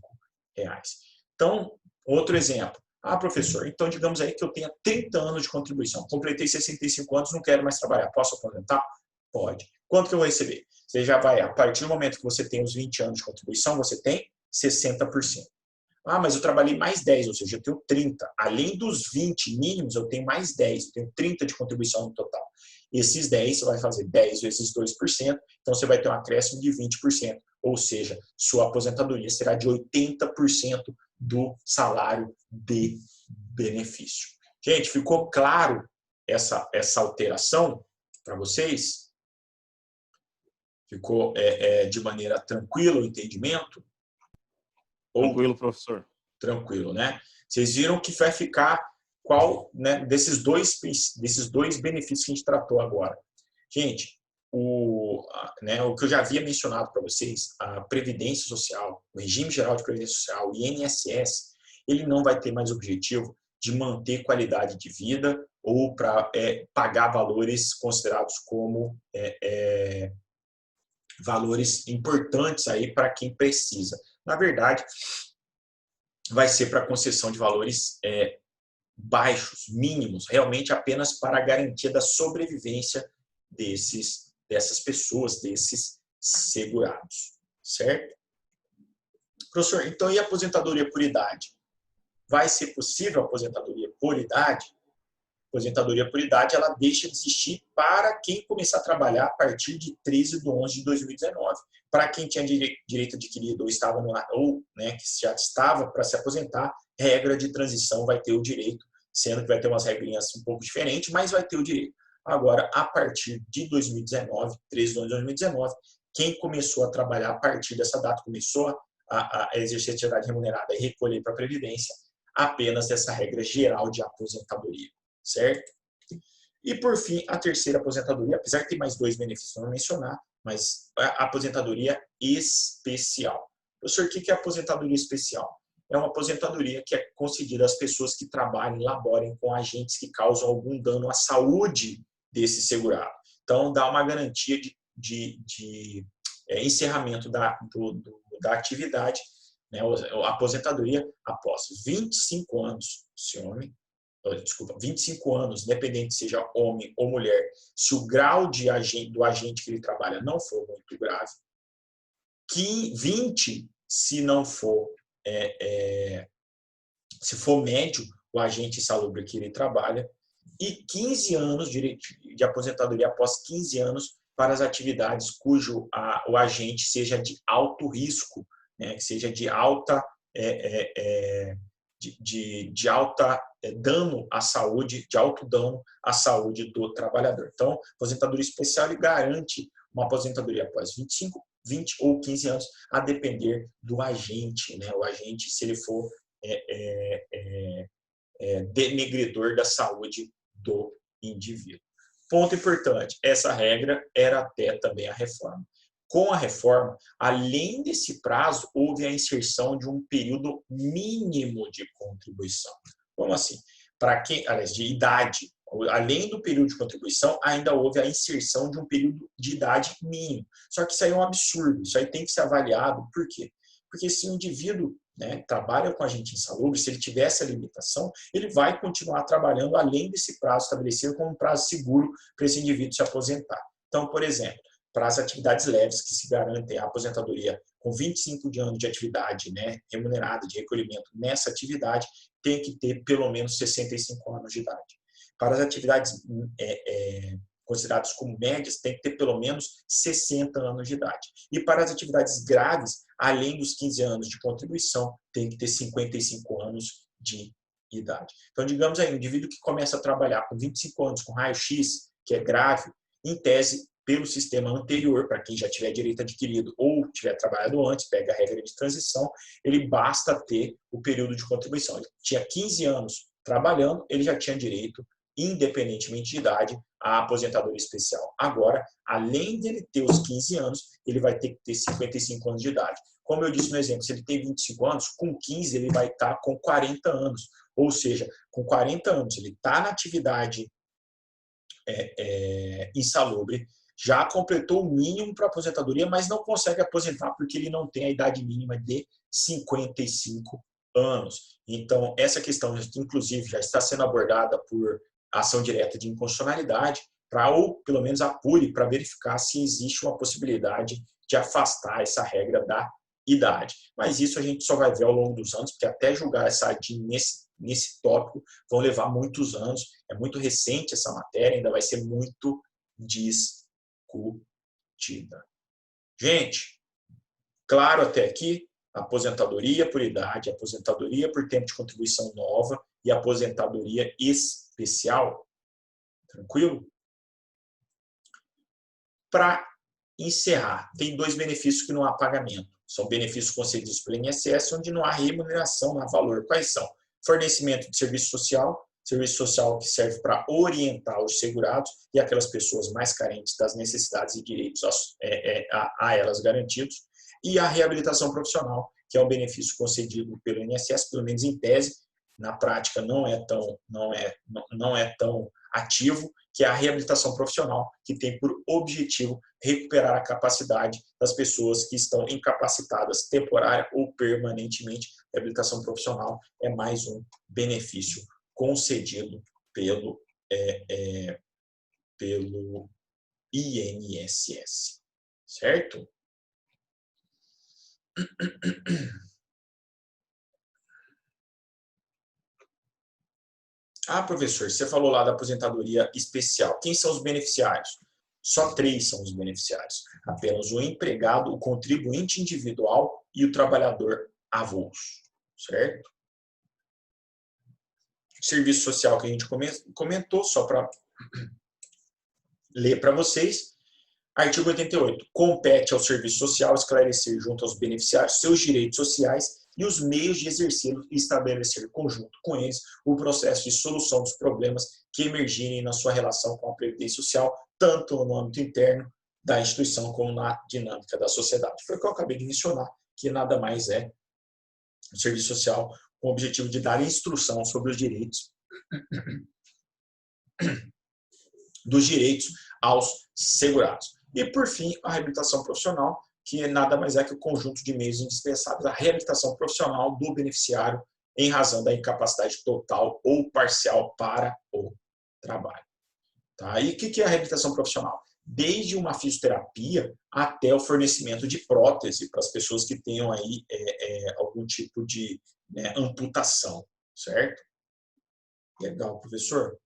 Então, outro exemplo. Professor, então digamos aí que eu tenha 30 anos de contribuição, completei 65 anos, não quero mais trabalhar, posso aposentar? Pode. Quanto que eu vou receber? Você já vai, a partir do momento que você tem os 20 anos de contribuição, você tem 60%. Mas eu trabalhei mais 10, ou seja, eu tenho 30. Além dos 20 mínimos, eu tenho mais 10, eu tenho 30 de contribuição no total. Esses 10, você vai fazer 10 vezes 2%, então você vai ter um acréscimo de 20%, ou seja, sua aposentadoria será de 80% do salário de benefício. Gente, ficou claro essa alteração para vocês? Ficou de maneira tranquila o entendimento? Tranquilo, professor. Tranquilo, né? Vocês viram que vai ficar qual, né, desses dois benefícios que a gente tratou agora. Gente, o que eu já havia mencionado para vocês, a Previdência Social, o Regime Geral de Previdência Social, o INSS, ele não vai ter mais objetivo de manter qualidade de vida ou para pagar valores considerados como valores importantes aí para quem precisa. Na verdade, vai ser para concessão de valores baixos, mínimos, realmente apenas para a garantia da sobrevivência dessas pessoas, desses segurados, certo? Professor, então e a aposentadoria por idade? Vai ser possível a aposentadoria por idade? A aposentadoria por idade, ela deixa de existir para quem começar a trabalhar a partir de 13/11/2019. Para quem tinha direito adquirido ou estava que já estava para se aposentar, regra de transição vai ter o direito, sendo que vai ter umas regrinhas um pouco diferentes, mas vai ter o direito. Agora, a partir de 2019, 13/11/2019, quem começou a trabalhar a partir dessa data, começou a exercer atividade remunerada e recolher para a Previdência, apenas essa regra geral de aposentadoria, certo? E, por fim, a terceira aposentadoria, apesar de ter mais dois benefícios para mencionar, mas a aposentadoria especial. Professor, o que é aposentadoria especial? É uma aposentadoria que é concedida às pessoas que trabalhem, laborem com agentes que causam algum dano à saúde desse segurado. Então, dá uma garantia de encerramento da atividade, né, a aposentadoria após 25 anos, se homem, 25 anos, independente seja homem ou mulher, se o grau do agente que ele trabalha não for muito grave, 20 se não for se for médio o agente insalubre que ele trabalha, e 15 anos de aposentadoria após 15 anos para as atividades cujo o agente seja de alto risco, né, que seja de alta dano à saúde, de alto dano à saúde do trabalhador. Então, aposentadoria especial ele garante uma aposentadoria após 25, 20 ou 15 anos, a depender do agente, né? O agente, se ele for denegridor da saúde do indivíduo. Ponto importante, essa regra era até também a reforma. Com a reforma, além desse prazo, houve a inserção de um período mínimo de contribuição. Como assim? Para quem, aliás, de idade. Além do período de contribuição, ainda houve a inserção de um período de idade mínimo. Só que isso aí é um absurdo, isso aí tem que ser avaliado. Por quê? Porque se o indivíduo, né, trabalha com agente insalubre, se ele tiver essa limitação, ele vai continuar trabalhando além desse prazo estabelecido como um prazo seguro para esse indivíduo se aposentar. Então, por exemplo, para as atividades leves que se garantem a aposentadoria com 25 anos de atividade, né, remunerada, de recolhimento nessa atividade, tem que ter pelo menos 65 anos de idade. Para as atividades consideradas como médias, tem que ter pelo menos 60 anos de idade. E para as atividades graves, além dos 15 anos de contribuição, tem que ter 55 anos de idade. Então, digamos aí, um indivíduo que começa a trabalhar com 25 anos com raio-x, que é grave, em tese, pelo sistema anterior, para quem já tiver direito adquirido ou tiver trabalhado antes, pega a regra de transição, ele basta ter o período de contribuição. Ele tinha 15 anos trabalhando, ele já tinha direito, independentemente de idade, à aposentadoria especial. Agora, além dele ter os 15 anos, ele vai ter que ter 55 anos de idade. Como eu disse no exemplo, se ele tem 25 anos, com 15 ele vai estar com 40 anos. Ou seja, com 40 anos ele está na atividade insalubre, já completou o mínimo para aposentadoria, mas não consegue aposentar porque ele não tem a idade mínima de 55 anos. Então, essa questão, inclusive, já está sendo abordada por ação direta de inconstitucionalidade, ou pelo menos apure para verificar se existe uma possibilidade de afastar essa regra da idade. Mas isso a gente só vai ver ao longo dos anos, porque até julgar essa ADIM nesse tópico vão levar muitos anos. É muito recente essa matéria, ainda vai ser muito discutida. Gente, claro até aqui, aposentadoria por idade, aposentadoria por tempo de contribuição nova e aposentadoria especial. Tranquilo? Para encerrar, tem 2 benefícios que não há pagamento. São benefícios concedidos pelo INSS, onde não há remuneração, não há valor. Quais são? Fornecimento de serviço social que serve para orientar os segurados e aquelas pessoas mais carentes das necessidades e direitos a elas garantidos, e a reabilitação profissional, que é um benefício concedido pelo INSS, pelo menos em tese, na prática não é tão ativo, que é a reabilitação profissional, que tem por objetivo recuperar a capacidade das pessoas que estão incapacitadas temporária ou permanentemente. A reabilitação profissional é mais um benefício concedido pelo INSS, certo? Ah, professor, você falou lá da aposentadoria especial. Quem são os beneficiários? Só 3 são os beneficiários. Apenas o empregado, o contribuinte individual e o trabalhador avulso, certo? Serviço social que a gente comentou, só para ler para vocês. Artigo 88. Compete ao serviço social esclarecer junto aos beneficiários seus direitos sociais e os meios de exercê-los e estabelecer conjunto com eles o processo de solução dos problemas que emergirem na sua relação com a Previdência Social, tanto no âmbito interno da instituição como na dinâmica da sociedade. Foi o que eu acabei de mencionar, que nada mais é o serviço social com o objetivo de dar instrução sobre os direitos aos segurados. E, por fim, a reabilitação profissional, que nada mais é que o conjunto de meios indispensáveis à reabilitação profissional do beneficiário em razão da incapacidade total ou parcial para o trabalho. Tá? E o que é a reabilitação profissional? Desde uma fisioterapia até o fornecimento de prótese para as pessoas que tenham aí algum tipo de amputação, certo? Legal, professor?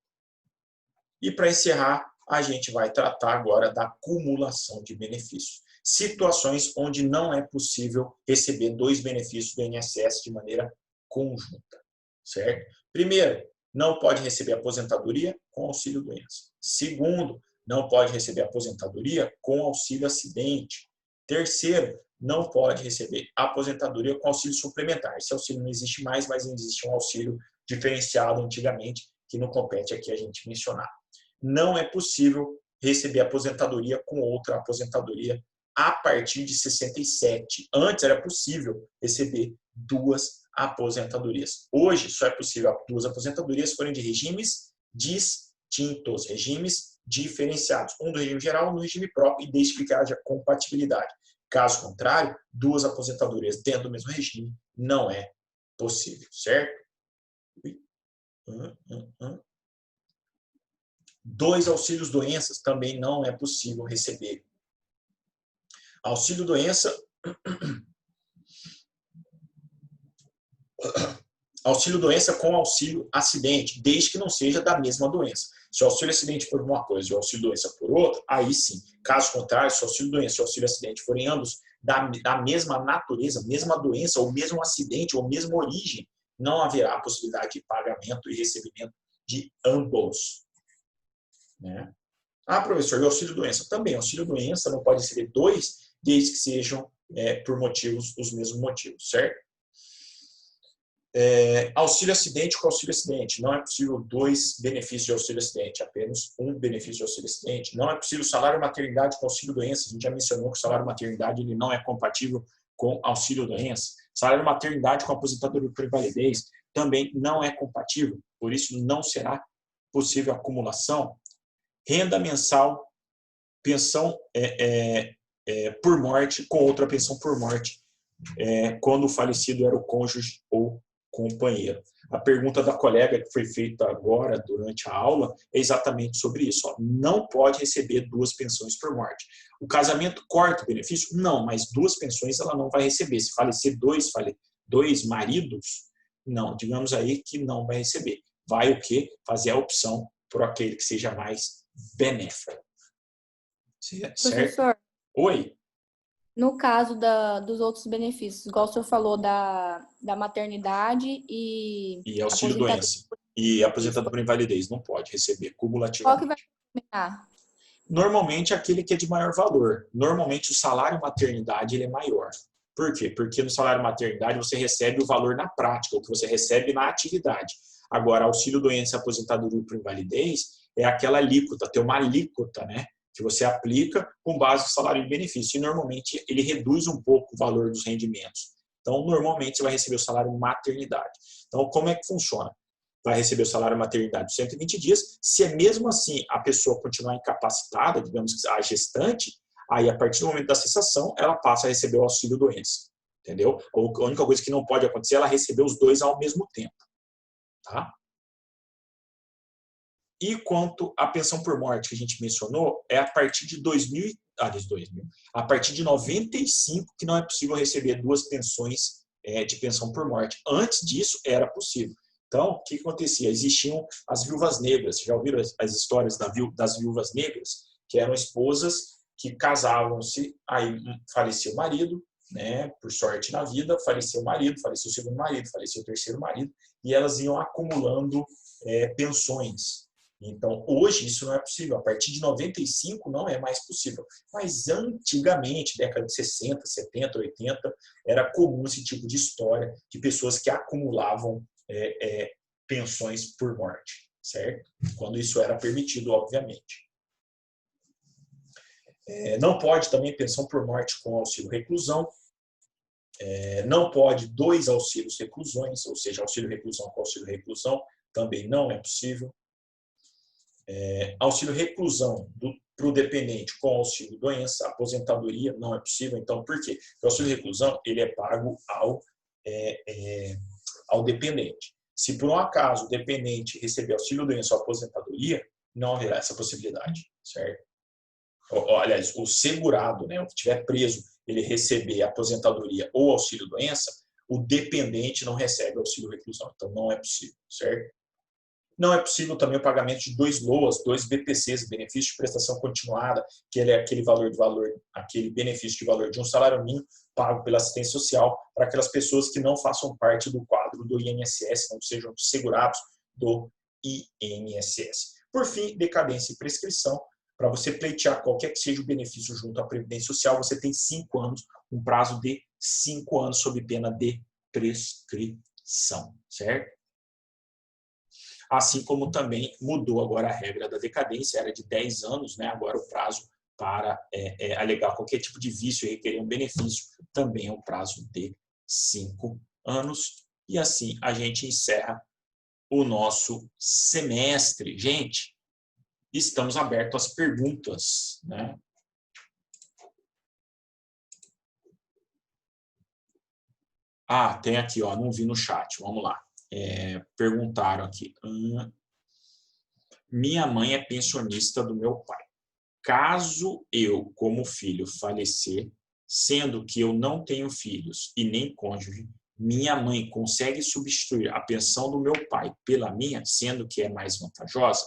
E para encerrar, a gente vai tratar agora da acumulação de benefícios. Situações onde não é possível receber 2 benefícios do INSS de maneira conjunta, certo? Primeiro, não pode receber aposentadoria com auxílio-doença. Segundo, não pode receber aposentadoria com auxílio-acidente. Terceiro, não pode receber aposentadoria com auxílio suplementar. Esse auxílio não existe mais, mas existe um auxílio diferenciado antigamente, que não compete aqui a gente mencionar. Não é possível receber aposentadoria com outra aposentadoria a partir de 67. Antes era possível receber 2 aposentadorias. Hoje só é possível 2 aposentadorias se forem de regimes distintos, regimes diferenciados. Um do regime geral, um do regime próprio, e desde que haja compatibilidade. Caso contrário, 2 aposentadorias dentro do mesmo regime não é possível, certo? 2 auxílios-doenças também não é possível receber. Auxílio-doença com auxílio-acidente, desde que não seja da mesma doença. Se o auxílio-acidente for uma coisa e o auxílio-doença por outra, aí sim. Caso contrário, se o auxílio-doença e o auxílio-acidente forem ambos da mesma natureza, mesma doença, ou mesmo acidente, ou mesma origem, não haverá possibilidade de pagamento e recebimento de ambos. Né? Ah, professor, e auxílio-doença? Também, auxílio-doença não pode ser 2, desde que sejam por motivos, os mesmos motivos, certo? Auxílio-acidente com auxílio-acidente. Não é possível 2 benefícios de auxílio-acidente, apenas 1 benefício de auxílio-acidente. Não é possível salário-maternidade com auxílio-doença. A gente já mencionou que o salário-maternidade ele não é compatível com auxílio-doença. Salário-maternidade com aposentadoria por invalidez também não é compatível, por isso não será possível acumulação. Renda mensal, pensão por morte com outra pensão por morte, quando o falecido era o cônjuge ou companheiro. A pergunta da colega que foi feita agora durante a aula é exatamente sobre isso. Ó. Não pode receber 2 pensões por morte. O casamento corta o benefício? Não, mas 2 pensões ela não vai receber. Se falecer 2 maridos, não, digamos aí que não vai receber. Vai o quê? Fazer a opção por aquele que seja mais benéfico. Certo? Professor, Oi. no caso dos outros benefícios, igual o senhor falou da maternidade E auxílio-doença. E aposentado por invalidez. Não pode receber cumulativamente. Qual que vai determinar? Normalmente aquele que é de maior valor. Normalmente o salário maternidade ele é maior. Por quê? Porque no salário maternidade você recebe o valor na prática, o que você recebe na atividade. Agora, auxílio-doença e aposentadoria por invalidez é aquela alíquota, tem uma alíquota, né? Que você aplica com base no salário de benefício. E normalmente ele reduz um pouco o valor dos rendimentos. Então, normalmente você vai receber o salário maternidade. Então, como é que funciona? Vai receber o salário maternidade de 120 dias. Se é mesmo assim a pessoa continuar incapacitada, digamos que a gestante, aí a partir do momento da cessação, ela passa a receber o auxílio-doença. Entendeu? A única coisa que não pode acontecer é ela receber os 2 ao mesmo tempo. Tá? E quanto à pensão por morte que a gente mencionou, é a partir de 2000, a partir de 95 que não é possível receber 2 pensões de pensão por morte. Antes disso, era possível. Então, o que acontecia? Existiam as viúvas negras. Já ouviram as histórias das viúvas negras? Que eram esposas que casavam-se, aí falecia o marido, né, por sorte na vida, faleceu o marido, faleceu o segundo marido, faleceu o terceiro marido, e elas iam acumulando pensões. Então, hoje isso não é possível. A partir de 95 não é mais possível. Mas antigamente, década de 60, 70, 80, era comum esse tipo de história de pessoas que acumulavam pensões por morte, certo? Quando isso era permitido, obviamente. Não pode também pensão por morte com auxílio reclusão. Não pode 2 auxílios reclusões, ou seja, auxílio reclusão com auxílio reclusão, também não é possível. Auxílio reclusão para o dependente com auxílio doença, aposentadoria, não é possível. Então, por quê? Porque o auxílio reclusão ele é pago ao dependente. Se por um acaso o dependente receber auxílio doença ou aposentadoria, não haverá essa possibilidade, certo? Aliás, o segurado, né, o que estiver preso, ele receber aposentadoria ou auxílio doença, o dependente não recebe auxílio reclusão. Então, não é possível, certo? Não é possível também o pagamento de 2 LOAs, 2 BPCs, benefício de prestação continuada, que é aquele benefício de valor de um salário mínimo pago pela assistência social para aquelas pessoas que não façam parte do quadro do INSS, não sejam segurados do INSS. Por fim, decadência e prescrição. Para você pleitear qualquer que seja o benefício junto à Previdência Social, você tem 5 anos, um prazo de 5 anos sob pena de prescrição, certo? Assim como também mudou agora a regra da decadência, era de 10 anos, né? Agora o prazo para alegar qualquer tipo de vício e requerer um benefício também é um prazo de 5 anos. E assim a gente encerra o nosso semestre. Gente, estamos abertos às perguntas, né? Ah, tem aqui, ó, não vi no chat, vamos lá. Perguntaram aqui. Minha mãe é pensionista do meu pai. Caso eu, como filho, falecer, sendo que eu não tenho filhos e nem cônjuge, minha mãe consegue substituir a pensão do meu pai pela minha, sendo que é mais vantajosa?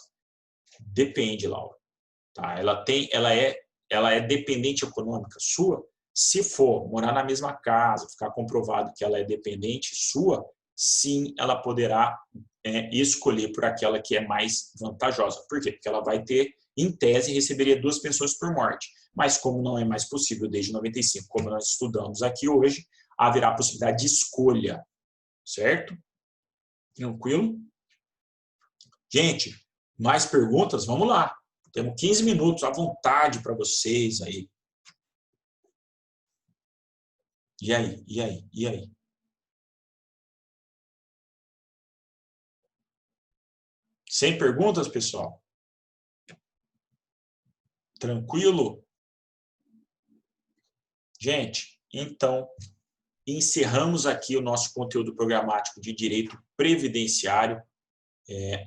Depende, Laura. Tá? Ela é dependente econômica sua? Se for morar na mesma casa, ficar comprovado que ela é dependente sua, sim, ela poderá escolher por aquela que é mais vantajosa. Por quê? Porque ela vai ter em tese, receberia 2 pensões por morte. Mas como não é mais possível desde 95, como nós estudamos aqui hoje, haverá a possibilidade de escolha, certo? Tranquilo? Gente, mais perguntas? Vamos lá. Temos 15 minutos à vontade para vocês aí. E aí? E aí? E aí? Sem perguntas, pessoal? Tranquilo? Gente, então, encerramos aqui o nosso conteúdo programático de direito previdenciário.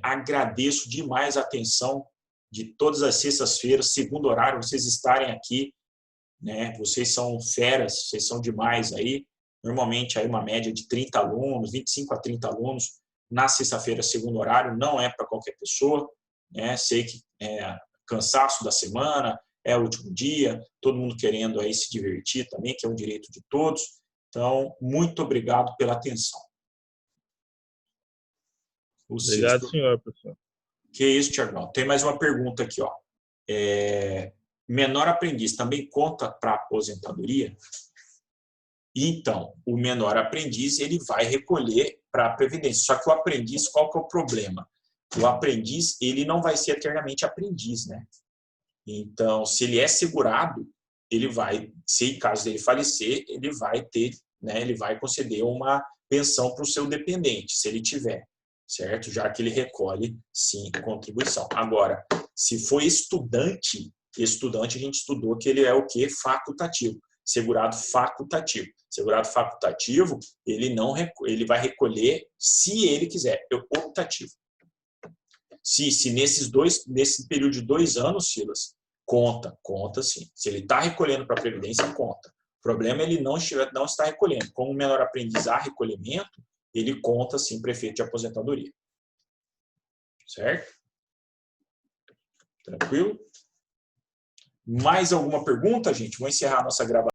Agradeço demais a atenção de todas as sextas-feiras, segundo horário, vocês estarem aqui, né? Vocês são feras, vocês são demais aí. Normalmente aí uma média de 30 alunos, 25 a 30 alunos na sexta-feira, segundo horário, não é para qualquer pessoa, né? Sei que é cansaço da semana, é o último dia, todo mundo querendo aí se divertir também, que é um direito de todos. Então, muito obrigado pela atenção. Obrigado, senhor, professor. Que isso, Tiagão. Tem mais uma pergunta aqui, ó. Menor aprendiz também conta para aposentadoria? Então, o menor aprendiz ele vai recolher para a previdência. Só que o aprendiz, qual que é o problema? O aprendiz ele não vai ser eternamente aprendiz, né? Então, se ele é segurado, ele vai, se caso dele falecer, ele vai ter, né? Ele vai conceder uma pensão para o seu dependente, se ele tiver, certo? Já que ele recolhe, sim, contribuição. Agora, se for estudante a gente estudou que ele é o quê? Facultativo. Segurado facultativo. Segurado facultativo, ele vai recolher se ele quiser. Optativo. Se nesse período de 2 anos, Silas, conta sim. Se ele está recolhendo para a Previdência, conta. O problema é ele não está recolhendo. Como o menor aprendiz há recolhimento, ele conta sim para efeito de aposentadoria. Certo? Tranquilo? Mais alguma pergunta, gente? Vou encerrar a nossa gravação.